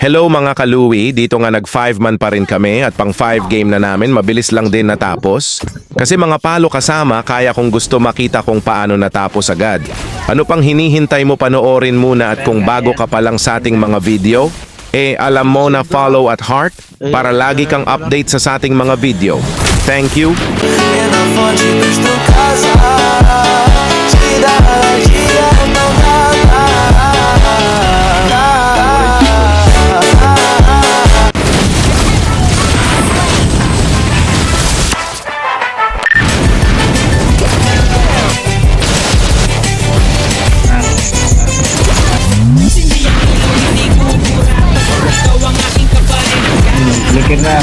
Hello mga kaluwi, dito nga nag 5 man pa rin kami at pang 5 game na namin, mabilis lang din natapos. Kasi mga palo kasama, kaya kung gusto makita kung paano natapos agad. Ano pang hinihintay mo, panoorin muna, at kung bago ka pa lang sa ating mga video, alam mo na follow at heart para lagi kang update sa ating mga video. Thank you. Likit na.